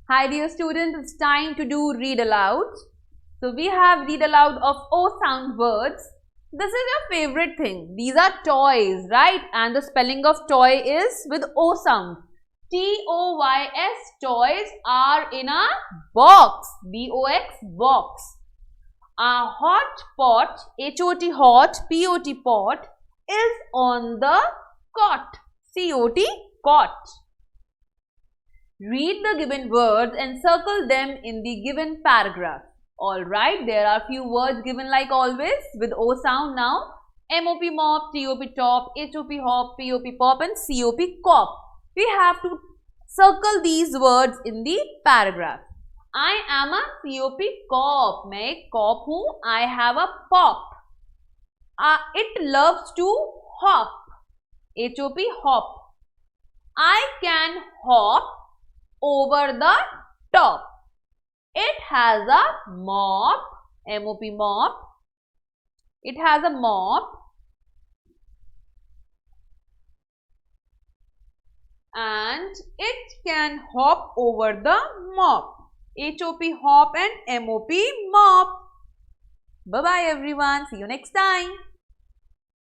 Hi dear students, it's time to do read aloud. So we have read aloud of O sound words. This is your favorite thing. These are toys, right? And the spelling of toy is with O sound. T-O-Y-S, toys are in a box. B-O-X, box. A hot pot, H-O-T hot, P-O-T pot, is on the cot. C-O-T, cot. Read the given words and circle them in the given paragraph. Alright, there are few words given like always with O sound now. M-O-P mop, T-O-P top, H-O-P hop, P-O-P pop and C-O-P cop. We have to circle these words in the paragraph. I am a C-O-P cop. मैं एक cop हूँ. I have a pop. It loves to hop. H-O-P hop. I can hop over the top. It has a mop. M-O-P mop. It has a mop. And it can hop over the mop. H-O-P hop and M-O-P mop. Bye-bye everyone. See you next time.